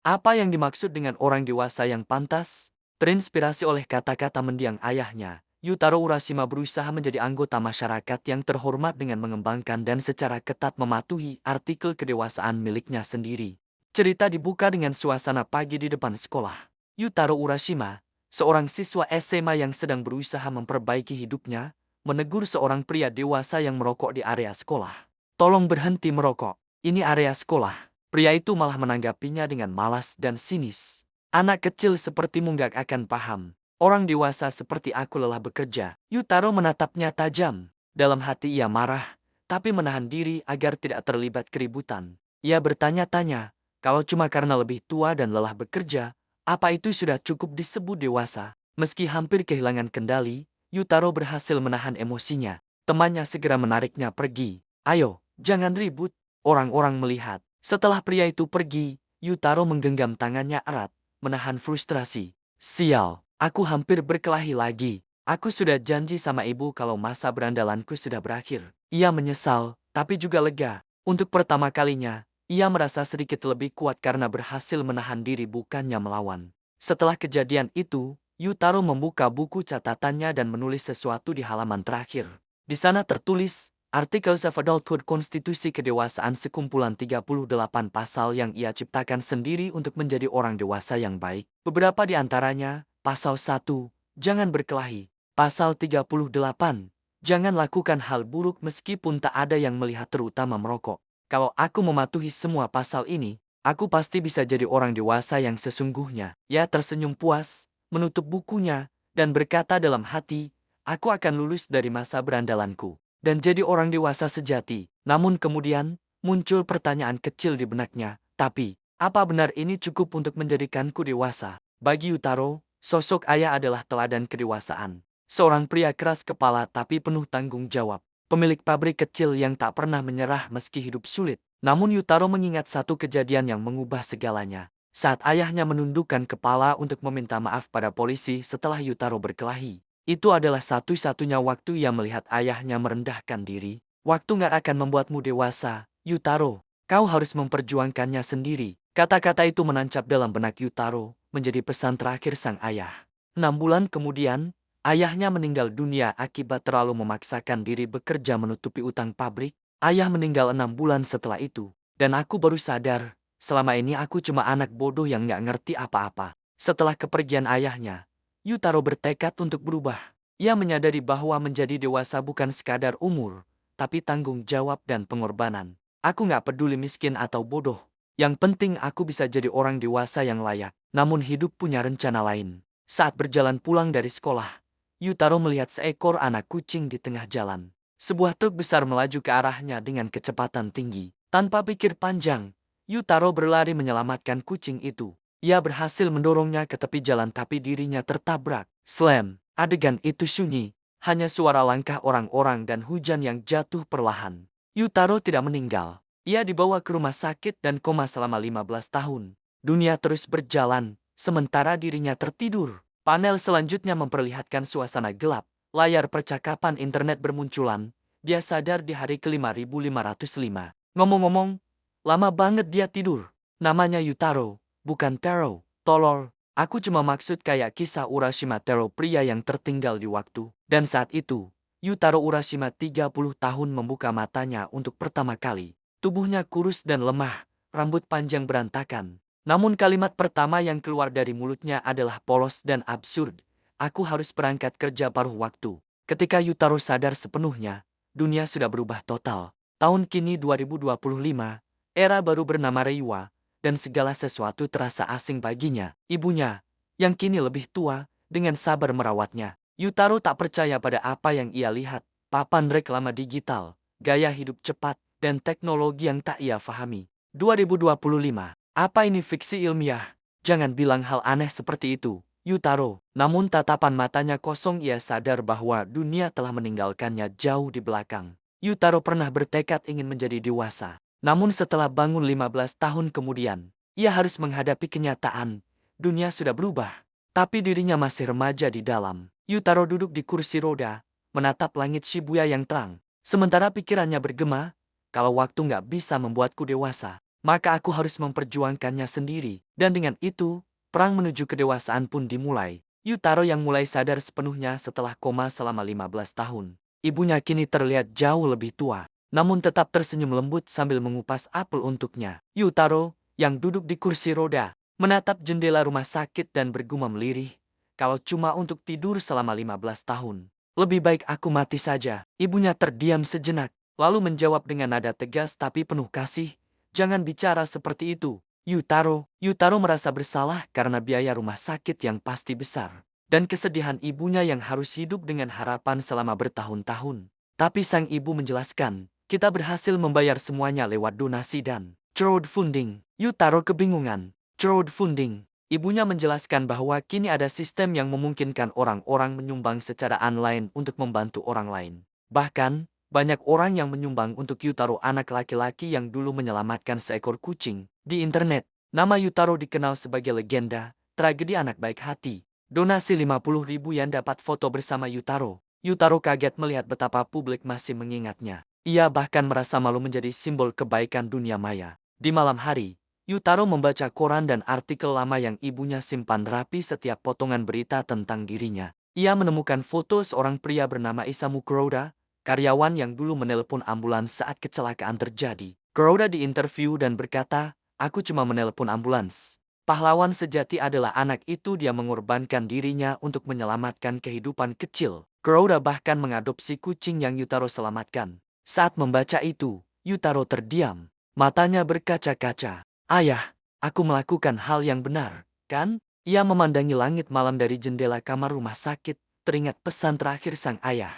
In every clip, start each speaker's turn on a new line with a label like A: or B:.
A: Apa yang dimaksud dengan orang dewasa yang pantas? Terinspirasi oleh kata-kata mendiang ayahnya, Yutaro Urashima berusaha menjadi anggota masyarakat yang terhormat dengan mengembangkan dan secara ketat mematuhi artikel kedewasaan miliknya sendiri. Cerita dibuka dengan suasana pagi di depan sekolah. Yutaro Urashima, seorang siswa SMA yang sedang berusaha memperbaiki hidupnya, menegur seorang pria dewasa yang merokok di area sekolah. "Tolong berhenti merokok, ini area sekolah." Pria itu malah menanggapinya dengan malas dan sinis. "Anak kecil sepertimu nggak akan paham. Orang dewasa seperti aku lelah bekerja." Yutaro menatapnya tajam. Dalam hati ia marah, tapi menahan diri agar tidak terlibat keributan. Ia bertanya-tanya, kalau cuma karena lebih tua dan lelah bekerja, apa itu sudah cukup disebut dewasa? Meski hampir kehilangan kendali, Yutaro berhasil menahan emosinya. Temannya segera menariknya pergi. "Ayo, jangan ribut, orang-orang melihat." Setelah pria itu pergi, Yutaro menggenggam tangannya erat, menahan frustrasi. "Sial, aku hampir berkelahi lagi. Aku sudah janji sama ibu kalau masa berandalanku sudah berakhir." Ia menyesal, tapi juga lega. Untuk pertama kalinya, ia merasa sedikit lebih kuat karena berhasil menahan diri bukannya melawan. Setelah kejadian itu, Yutaro membuka buku catatannya dan menulis sesuatu di halaman terakhir. Di sana tertulis, Artikel of Adulthood Konstitusi Kedewasaan sekumpulan 38 pasal yang ia ciptakan sendiri untuk menjadi orang dewasa yang baik. Beberapa di antaranya, Pasal 1, jangan berkelahi. Pasal 38, jangan lakukan hal buruk meskipun tak ada yang melihat terutama merokok. Kalau aku mematuhi semua pasal ini, aku pasti bisa jadi orang dewasa yang sesungguhnya. Ia tersenyum puas, menutup bukunya, dan berkata dalam hati, aku akan lulus dari masa berandalanku dan jadi orang dewasa sejati. Namun kemudian, muncul pertanyaan kecil di benaknya, tapi, apa benar ini cukup untuk menjadikanku dewasa? Bagi Yutaro, sosok ayah adalah teladan kedewasaan. Seorang pria keras kepala tapi penuh tanggung jawab. Pemilik pabrik kecil yang tak pernah menyerah meski hidup sulit. Namun Yutaro mengingat satu kejadian yang mengubah segalanya. Saat ayahnya menundukkan kepala untuk meminta maaf pada polisi setelah Yutaro berkelahi. Itu adalah satu-satunya waktu ia melihat ayahnya merendahkan diri. "Waktu nggak akan membuatmu dewasa, Yutaro. Kau harus memperjuangkannya sendiri." Kata-kata itu menancap dalam benak Yutaro, menjadi pesan terakhir sang ayah. 6 bulan kemudian, ayahnya meninggal dunia akibat terlalu memaksakan diri bekerja menutupi utang pabrik. Ayah meninggal 6 bulan setelah itu. Dan aku baru sadar, selama ini aku cuma anak bodoh yang nggak ngerti apa-apa. Setelah kepergian ayahnya, Yutaro bertekad untuk berubah. Ia menyadari bahwa menjadi dewasa bukan sekadar umur, tapi tanggung jawab dan pengorbanan. "Aku nggak peduli miskin atau bodoh. Yang penting aku bisa jadi orang dewasa yang layak." Namun hidup punya rencana lain. Saat berjalan pulang dari sekolah, Yutaro melihat seekor anak kucing di tengah jalan. Sebuah truk besar melaju ke arahnya dengan kecepatan tinggi. Tanpa pikir panjang, Yutaro berlari menyelamatkan kucing itu. Ia berhasil mendorongnya ke tepi jalan tapi dirinya tertabrak. Slam. Adegan itu sunyi. Hanya suara langkah orang-orang dan hujan yang jatuh perlahan. Yutaro tidak meninggal. Ia dibawa ke rumah sakit dan koma selama 15 tahun. Dunia terus berjalan, sementara dirinya tertidur. Panel selanjutnya memperlihatkan suasana gelap. Layar percakapan internet bermunculan. Dia sadar di hari ke-5505. Ngomong-ngomong, lama banget dia tidur. Namanya Yutaro. Bukan Taro, tolol. Aku cuma maksud kayak kisah Urashima Taro, pria yang tertinggal di waktu. Dan saat itu, Yutaro Urashima 30 tahun membuka matanya untuk pertama kali. Tubuhnya kurus dan lemah, rambut panjang berantakan. Namun kalimat pertama yang keluar dari mulutnya adalah polos dan absurd. "Aku harus berangkat kerja paruh waktu." Ketika Yutaro sadar sepenuhnya, dunia sudah berubah total. Tahun kini 2025, era baru bernama Reiwa. Dan segala sesuatu terasa asing baginya. Ibunya, yang kini lebih tua, dengan sabar merawatnya. Yutaro tak percaya pada apa yang ia lihat. Papan reklama digital, gaya hidup cepat, dan teknologi yang tak ia fahami. 2025. Apa ini fiksi ilmiah? Jangan bilang hal aneh seperti itu, Yutaro. Namun tatapan matanya kosong, ia sadar bahwa dunia telah meninggalkannya jauh di belakang. Yutaro pernah bertekad ingin menjadi dewasa. Namun setelah bangun 15 tahun kemudian, ia harus menghadapi kenyataan. Dunia sudah berubah, tapi dirinya masih remaja di dalam. Yutaro duduk di kursi roda, menatap langit Shibuya yang terang. Sementara pikirannya bergema, kalau waktu nggak bisa membuatku dewasa, maka aku harus memperjuangkannya sendiri. Dan dengan itu, perang menuju kedewasaan pun dimulai. Yutaro yang mulai sadar sepenuhnya setelah koma selama 15 tahun. Ibunya kini terlihat jauh lebih tua, namun tetap tersenyum lembut sambil mengupas apel untuknya. Yutaro, yang duduk di kursi roda, menatap jendela rumah sakit dan bergumam lirih, kalau cuma untuk tidur selama 15 tahun. Lebih baik aku mati saja. Ibunya terdiam sejenak, lalu menjawab dengan nada tegas tapi penuh kasih, "Jangan bicara seperti itu, Yutaro." Yutaro merasa bersalah karena biaya rumah sakit yang pasti besar, dan kesedihan ibunya yang harus hidup dengan harapan selama bertahun-tahun. Tapi sang ibu menjelaskan, "Kita berhasil membayar semuanya lewat donasi dan crowdfunding." Yutaro kebingungan. Crowdfunding. Ibunya menjelaskan bahwa kini ada sistem yang memungkinkan orang-orang menyumbang secara online untuk membantu orang lain. Bahkan, banyak orang yang menyumbang untuk Yutaro, anak laki-laki yang dulu menyelamatkan seekor kucing. Di internet, nama Yutaro dikenal sebagai legenda, tragedi anak baik hati. Donasi 50.000 yen dapat foto bersama Yutaro. Yutaro kaget melihat betapa publik masih mengingatnya. Ia bahkan merasa malu menjadi simbol kebaikan dunia maya. Di malam hari, Yutaro membaca koran dan artikel lama yang ibunya simpan rapi setiap potongan berita tentang dirinya. Ia menemukan foto seorang pria bernama Isamu Kuroda, karyawan yang dulu menelpon ambulans saat kecelakaan terjadi. Kuroda diinterview dan berkata, "Aku cuma menelpon ambulans." Pahlawan sejati adalah anak itu, dia mengorbankan dirinya untuk menyelamatkan kehidupan kecil. Kuroda bahkan mengadopsi kucing yang Yutaro selamatkan. Saat membaca itu, Yutaro terdiam. Matanya berkaca-kaca. "Ayah, aku melakukan hal yang benar, kan?" Ia memandangi langit malam dari jendela kamar rumah sakit, teringat pesan terakhir sang ayah.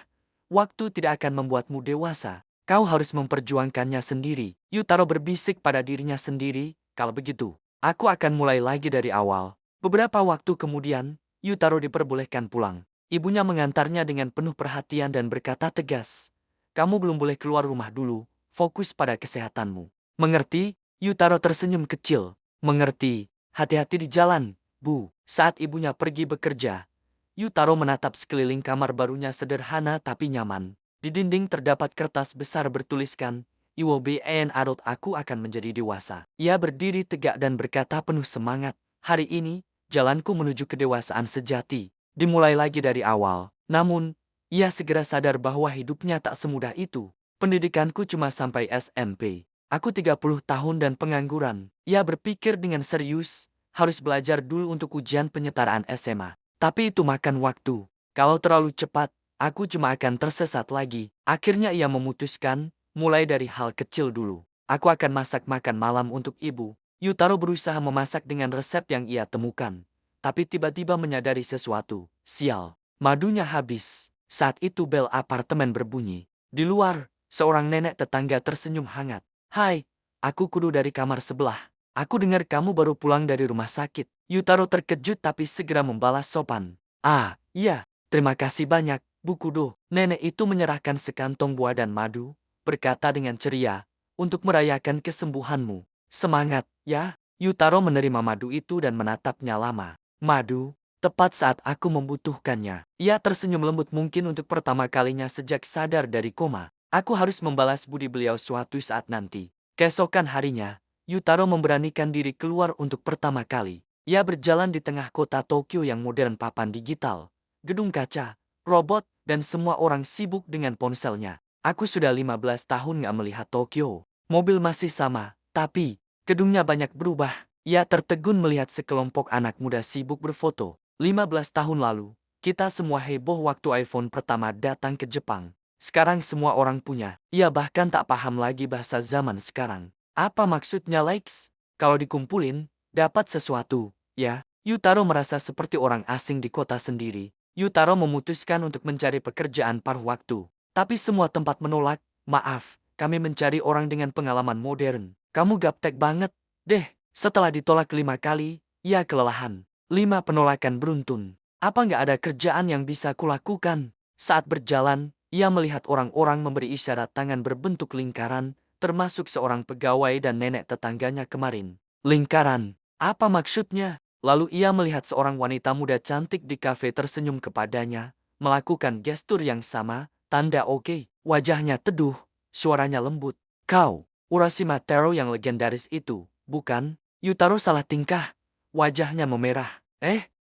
A: "Waktu tidak akan membuatmu dewasa, kau harus memperjuangkannya sendiri." Yutaro berbisik pada dirinya sendiri, "Kalau begitu, aku akan mulai lagi dari awal." Beberapa waktu kemudian, Yutaro diperbolehkan pulang. Ibunya mengantarnya dengan penuh perhatian dan berkata tegas, "Kamu belum boleh keluar rumah dulu, fokus pada kesehatanmu." "Mengerti?" Yutaro tersenyum kecil. "Mengerti, hati-hati di jalan, Bu." Saat ibunya pergi bekerja, Yutaro menatap sekeliling kamar barunya, sederhana tapi nyaman. Di dinding terdapat kertas besar bertuliskan, "I will be an adult," aku akan menjadi dewasa. Ia berdiri tegak dan berkata penuh semangat, "Hari ini, jalanku menuju kedewasaan sejati. Dimulai lagi dari awal." Namun, ia segera sadar bahwa hidupnya tak semudah itu. "Pendidikanku cuma sampai SMP. Aku 30 tahun dan pengangguran." Ia berpikir dengan serius, harus belajar dulu untuk ujian penyetaraan SMA. Tapi itu makan waktu. Kalau terlalu cepat, aku cuma akan tersesat lagi. Akhirnya ia memutuskan, mulai dari hal kecil dulu. "Aku akan masak makan malam untuk ibu." Yutaro berusaha memasak dengan resep yang ia temukan. Tapi tiba-tiba menyadari sesuatu. Sial, madunya habis. Saat itu bel apartemen berbunyi. Di luar, seorang nenek tetangga tersenyum hangat. "Hai, aku Kudo dari kamar sebelah. Aku dengar kamu baru pulang dari rumah sakit." Yutaro terkejut tapi segera membalas sopan. "Ah, iya, terima kasih banyak, Bu Kudo." Nenek itu menyerahkan sekantong buah dan madu, berkata dengan ceria, "Untuk merayakan kesembuhanmu. Semangat, ya." Yutaro menerima madu itu dan menatapnya lama. "Madu, tepat saat aku membutuhkannya." Ia tersenyum lembut, mungkin untuk pertama kalinya sejak sadar dari koma. "Aku harus membalas budi beliau suatu saat nanti." Keesokan harinya, Yutaro memberanikan diri keluar untuk pertama kali. Ia berjalan di tengah kota Tokyo yang modern, papan digital, gedung kaca, robot, dan semua orang sibuk dengan ponselnya. "Aku sudah 15 tahun nggak melihat Tokyo. Mobil masih sama, tapi gedungnya banyak berubah." Ia tertegun melihat sekelompok anak muda sibuk berfoto. 15 tahun lalu, kita semua heboh waktu iPhone pertama datang ke Jepang. Sekarang semua orang punya. Ia bahkan tak paham lagi bahasa zaman sekarang. Apa maksudnya likes? Kalau dikumpulin, dapat sesuatu, ya? Yutaro merasa seperti orang asing di kota sendiri. Yutaro memutuskan untuk mencari pekerjaan paruh waktu. Tapi semua tempat menolak. "Maaf, kami mencari orang dengan pengalaman modern." "Kamu gaptek banget, deh." Setelah ditolak 5 kali, ia kelelahan. 5 penolakan beruntun. "Apa nggak ada kerjaan yang bisa kulakukan?" Saat berjalan, ia melihat orang-orang memberi isyarat tangan berbentuk lingkaran, termasuk seorang pegawai dan nenek tetangganya kemarin. "Lingkaran, apa maksudnya?" Lalu ia melihat seorang wanita muda cantik di kafe tersenyum kepadanya, melakukan gestur yang sama, tanda oke. Wajahnya teduh, suaranya lembut. "Kau Urashima Taro yang legendaris itu, bukan? Yutaro salah tingkah. Wajahnya memerah.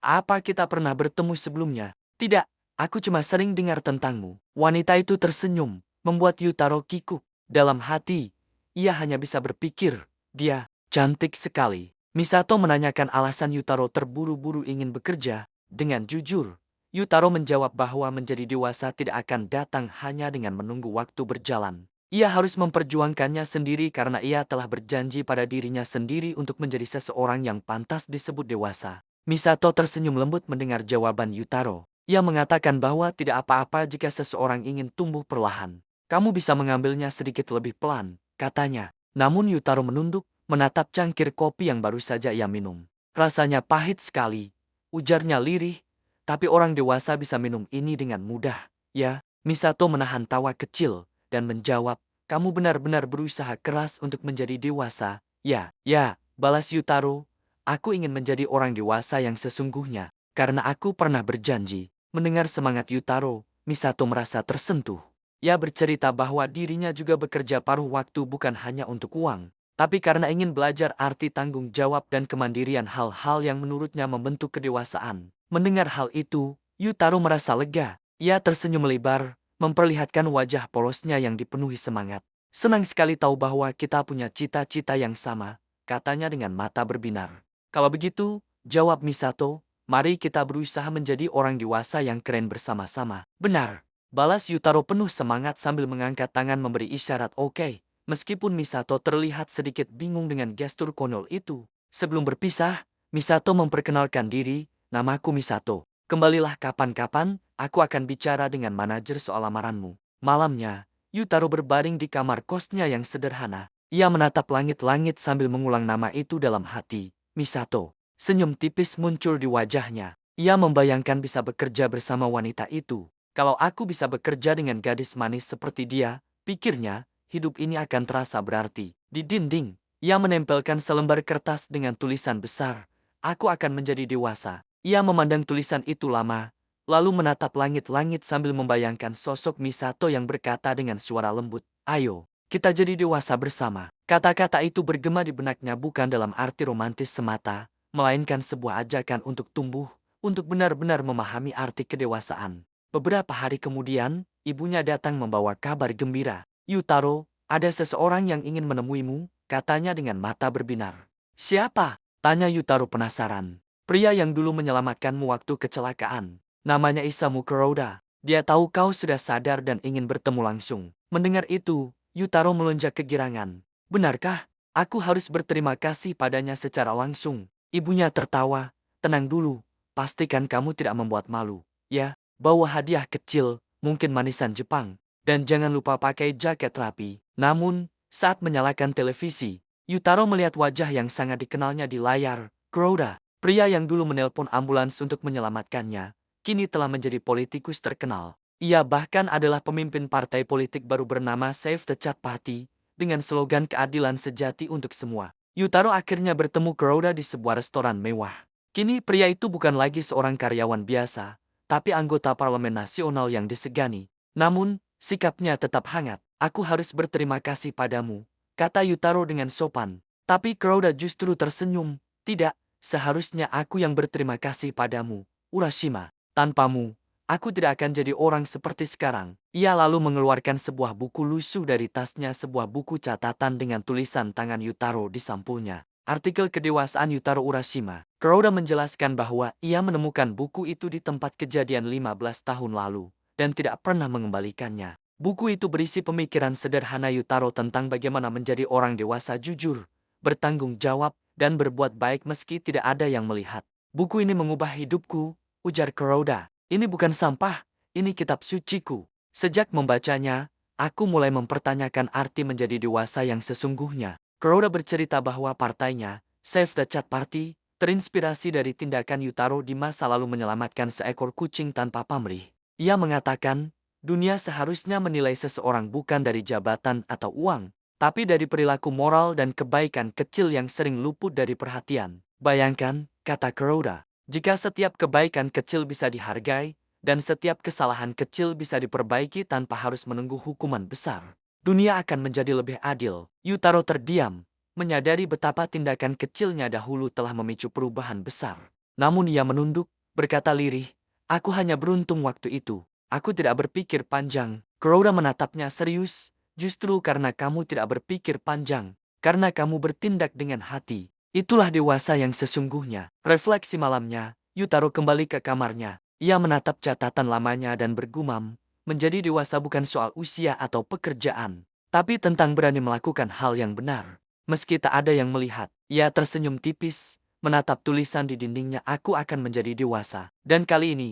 A: Apa kita pernah bertemu sebelumnya? Tidak, aku cuma sering dengar tentangmu. Wanita itu tersenyum, membuat Yutaro kikuk. Dalam hati, ia hanya bisa berpikir, dia cantik sekali. Misato menanyakan alasan Yutaro terburu-buru ingin bekerja. Dengan jujur, Yutaro menjawab bahwa menjadi dewasa tidak akan datang hanya dengan menunggu waktu berjalan. Ia harus memperjuangkannya sendiri karena ia telah berjanji pada dirinya sendiri untuk menjadi seseorang yang pantas disebut dewasa. Misato tersenyum lembut mendengar jawaban Yutaro. Ia mengatakan bahwa tidak apa-apa jika seseorang ingin tumbuh perlahan. Kamu bisa mengambilnya sedikit lebih pelan, katanya. Namun Yutaro menunduk, menatap cangkir kopi yang baru saja ia minum. Rasanya pahit sekali, ujarnya lirih, tapi orang dewasa bisa minum ini dengan mudah. Ya, Misato menahan tawa kecil dan menjawab, kamu benar-benar berusaha keras untuk menjadi dewasa. Ya, balas Yutaro, aku ingin menjadi orang dewasa yang sesungguhnya, karena aku pernah berjanji. Mendengar semangat Yutaro, Misato merasa tersentuh. Ia bercerita bahwa dirinya juga bekerja paruh waktu bukan hanya untuk uang, tapi karena ingin belajar arti tanggung jawab dan kemandirian, hal-hal yang menurutnya membentuk kedewasaan. Mendengar hal itu, Yutaro merasa lega. Ia tersenyum lebar, memperlihatkan wajah polosnya yang dipenuhi semangat. Senang sekali tahu bahwa kita punya cita-cita yang sama, katanya dengan mata berbinar. Kalau begitu, jawab Misato, mari kita berusaha menjadi orang dewasa yang keren bersama-sama. Benar, balas Yutaro penuh semangat sambil mengangkat tangan memberi isyarat oke. Meskipun Misato terlihat sedikit bingung dengan gestur konyol itu. Sebelum berpisah, Misato memperkenalkan diri, namaku Misato. Kembalilah kapan-kapan, aku akan bicara dengan manajer soal lamaranmu. Malamnya, Yutaro berbaring di kamar kosnya yang sederhana. Ia menatap langit-langit sambil mengulang nama itu dalam hati, Misato. Senyum tipis muncul di wajahnya. Ia membayangkan bisa bekerja bersama wanita itu. Kalau aku bisa bekerja dengan gadis manis seperti dia, pikirnya, hidup ini akan terasa berarti. Di dinding, ia menempelkan selembar kertas dengan tulisan besar, aku akan menjadi dewasa. Ia memandang tulisan itu lama, lalu menatap langit-langit sambil membayangkan sosok Misato yang berkata dengan suara lembut, ayo, kita jadi dewasa bersama. Kata-kata itu bergema di benaknya bukan dalam arti romantis semata, melainkan sebuah ajakan untuk tumbuh, untuk benar-benar memahami arti kedewasaan. Beberapa hari kemudian, ibunya datang membawa kabar gembira. Yutaro, ada seseorang yang ingin menemuimu, katanya dengan mata berbinar. Siapa? Tanya Yutaro penasaran. Pria yang dulu menyelamatkanmu waktu kecelakaan. Namanya Isamu Kuroda. Dia tahu kau sudah sadar dan ingin bertemu langsung. Mendengar itu, Yutaro melonjak kegirangan. Benarkah? Aku harus berterima kasih padanya secara langsung. Ibunya tertawa. Tenang dulu, pastikan kamu tidak membuat malu. Ya, bawa hadiah kecil, mungkin manisan Jepang. Dan jangan lupa pakai jaket rapi. Namun, saat menyalakan televisi, Yutaro melihat wajah yang sangat dikenalnya di layar. Kuroda. Pria yang dulu menelpon ambulans untuk menyelamatkannya, kini telah menjadi politikus terkenal. Ia bahkan adalah pemimpin partai politik baru bernama Save the Cat Party, dengan slogan keadilan sejati untuk semua. Yutaro akhirnya bertemu Kuroda di sebuah restoran mewah. Kini pria itu bukan lagi seorang karyawan biasa, tapi anggota parlemen nasional yang disegani. Namun, sikapnya tetap hangat. Aku harus berterima kasih padamu, kata Yutaro dengan sopan. Tapi Kuroda justru tersenyum. Tidak. Seharusnya aku yang berterima kasih padamu, Urashima. Tanpamu, aku tidak akan jadi orang seperti sekarang. Ia lalu mengeluarkan sebuah buku lusuh dari tasnya, sebuah buku catatan dengan tulisan tangan Yutaro di sampulnya. Artikel kedewasaan Yutaro Urashima. Kuroda menjelaskan bahwa ia menemukan buku itu di tempat kejadian 15 tahun lalu, dan tidak pernah mengembalikannya. Buku itu berisi pemikiran sederhana Yutaro tentang bagaimana menjadi orang dewasa jujur, bertanggung jawab, dan berbuat baik meski tidak ada yang melihat. Buku ini mengubah hidupku, ujar Kuroda. Ini bukan sampah, ini kitab suciku. Sejak membacanya, aku mulai mempertanyakan arti menjadi dewasa yang sesungguhnya. Kuroda bercerita bahwa partainya, Save the Cat Party, terinspirasi dari tindakan Yutaro di masa lalu menyelamatkan seekor kucing tanpa pamrih. Ia mengatakan, dunia seharusnya menilai seseorang bukan dari jabatan atau uang, tapi dari perilaku moral dan kebaikan kecil yang sering luput dari perhatian. Bayangkan, kata Kuroda, jika setiap kebaikan kecil bisa dihargai, dan setiap kesalahan kecil bisa diperbaiki tanpa harus menunggu hukuman besar. dunia akan menjadi lebih adil. Yutaro terdiam, menyadari betapa tindakan kecilnya dahulu telah memicu perubahan besar. Namun ia menunduk, berkata lirih, aku hanya beruntung waktu itu. Aku tidak berpikir panjang. Kuroda menatapnya serius, justru karena kamu tidak berpikir panjang, karena kamu bertindak dengan hati. Itulah dewasa yang sesungguhnya. Refleksi malamnya, Yutaro kembali ke kamarnya. Ia menatap catatan lamanya dan bergumam, menjadi dewasa bukan soal usia atau pekerjaan, tapi tentang berani melakukan hal yang benar. Meski tak ada yang melihat, ia tersenyum tipis, menatap tulisan di dindingnya, aku akan menjadi dewasa. Dan kali ini,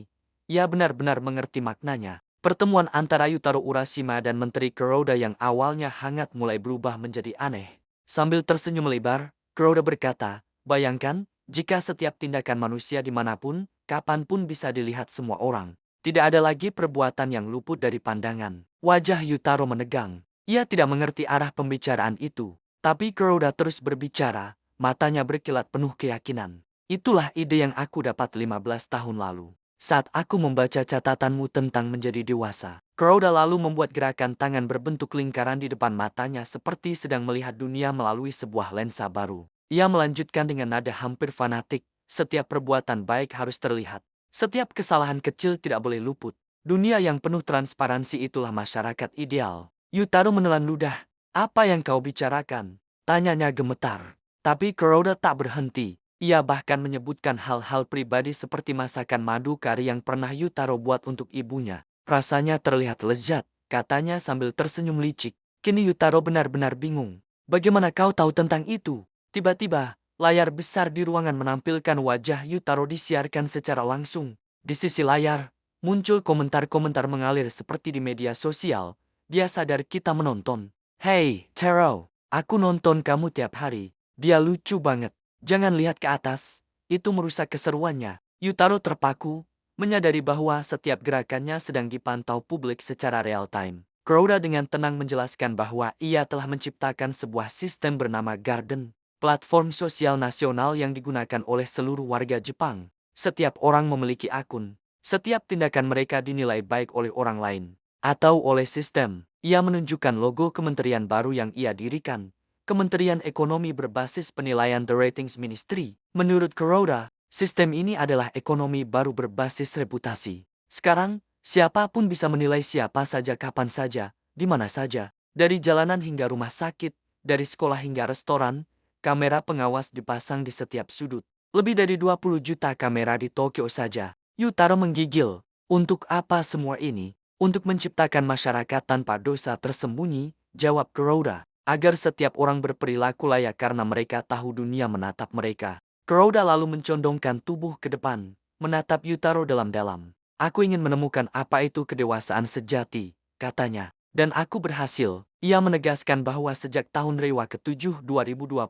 A: ia benar-benar mengerti maknanya. Pertemuan antara Yutaro Urashima dan Menteri Kuroda yang awalnya hangat mulai berubah menjadi aneh. Sambil tersenyum lebar, Kuroda berkata, bayangkan, jika setiap tindakan manusia dimanapun, kapanpun bisa dilihat semua orang. Tidak ada lagi perbuatan yang luput dari pandangan. Wajah Yutaro menegang. Ia tidak mengerti arah pembicaraan itu. Tapi Kuroda terus berbicara, matanya berkilat penuh keyakinan. Itulah ide yang aku dapat 15 tahun lalu. Saat aku membaca catatanmu tentang menjadi dewasa. Kuroda lalu membuat gerakan tangan berbentuk lingkaran di depan matanya seperti sedang melihat dunia melalui sebuah lensa baru. Ia melanjutkan dengan nada hampir fanatik, setiap perbuatan baik harus terlihat. Setiap kesalahan kecil tidak boleh luput. Dunia yang penuh transparansi itulah masyarakat ideal. Yutaro menelan ludah. Apa yang kau bicarakan? Tanyanya gemetar. Tapi Kuroda tak berhenti. Ia bahkan menyebutkan hal-hal pribadi seperti masakan madu kari yang pernah Yutaro buat untuk ibunya. Rasanya terlihat lezat, katanya sambil tersenyum licik. Kini Yutaro benar-benar bingung. Bagaimana kau tahu tentang itu? Tiba-tiba, layar besar di ruangan menampilkan wajah Yutaro disiarkan secara langsung. Di sisi layar, muncul komentar-komentar mengalir seperti di media sosial. Dia sadar kita menonton. Hei, Taro, aku nonton kamu tiap hari. Dia lucu banget. Jangan lihat ke atas, itu merusak keseruannya. Yutaro terpaku, menyadari bahwa setiap gerakannya sedang dipantau publik secara real-time. Kuroda dengan tenang menjelaskan bahwa ia telah menciptakan sebuah sistem bernama Garden, platform sosial nasional yang digunakan oleh seluruh warga Jepang. Setiap orang memiliki akun. Setiap tindakan mereka dinilai baik oleh orang lain atau oleh sistem. Ia menunjukkan logo kementerian baru yang ia dirikan, Kementerian Ekonomi berbasis penilaian The Ratings Ministry. Menurut Kuroda, sistem ini adalah ekonomi baru berbasis reputasi. Sekarang, siapapun bisa menilai siapa saja kapan saja, di mana saja. Dari jalanan hingga rumah sakit, dari sekolah hingga restoran, kamera pengawas dipasang di setiap sudut. Lebih dari 20 juta kamera di Tokyo saja. Yutaro menggigil. Untuk apa semua ini? Untuk menciptakan masyarakat tanpa dosa tersembunyi, jawab Kuroda. Agar setiap orang berperilaku layak karena mereka tahu dunia menatap mereka. Kuroda lalu mencondongkan tubuh ke depan, menatap Yutaro dalam-dalam. Aku ingin menemukan apa itu kedewasaan sejati, katanya. Dan aku berhasil. Ia menegaskan bahwa sejak tahun Reiwa ke-7 2025,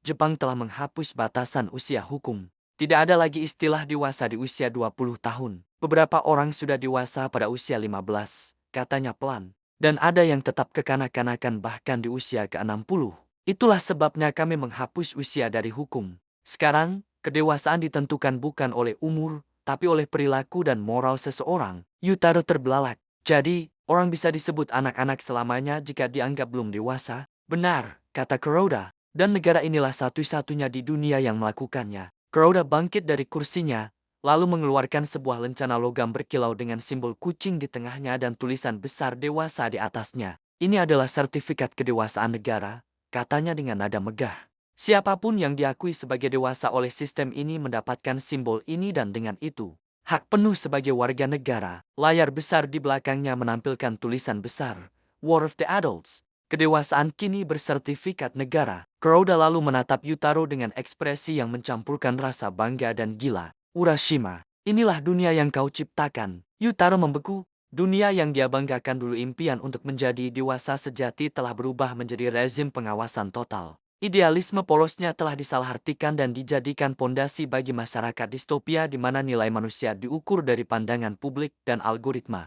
A: Jepang telah menghapus batasan usia hukum. Tidak ada lagi istilah dewasa di usia 20 tahun. Beberapa orang sudah dewasa pada usia 15, katanya pelan. Dan ada yang tetap kekanak-kanakan bahkan di usia ke-60. Itulah sebabnya kami menghapus usia dari hukum. Sekarang, kedewasaan ditentukan bukan oleh umur, tapi oleh perilaku dan moral seseorang. Yutaro terbelalak. Jadi, orang bisa disebut anak-anak selamanya jika dianggap belum dewasa? Benar, kata Kuroda. Dan negara inilah satu-satunya di dunia yang melakukannya. Kuroda bangkit dari kursinya, lalu mengeluarkan sebuah lencana logam berkilau dengan simbol kucing di tengahnya dan tulisan besar dewasa di atasnya. Ini adalah sertifikat kedewasaan negara, katanya dengan nada megah. Siapapun yang diakui sebagai dewasa oleh sistem ini mendapatkan simbol ini dan dengan itu, hak penuh sebagai warga negara. Layar besar di belakangnya menampilkan tulisan besar, War of the Adults. Kedewasaan kini bersertifikat negara. Kuroda lalu menatap Yutaro dengan ekspresi yang mencampurkan rasa bangga dan gila. Urashima, inilah dunia yang kau ciptakan. Yutaro membeku. Dunia yang dia banggakan dulu, impian untuk menjadi dewasa sejati, telah berubah menjadi rezim pengawasan total. Idealisme polosnya telah disalahartikan dan dijadikan pondasi bagi masyarakat distopia di mana nilai manusia diukur dari pandangan publik dan algoritma.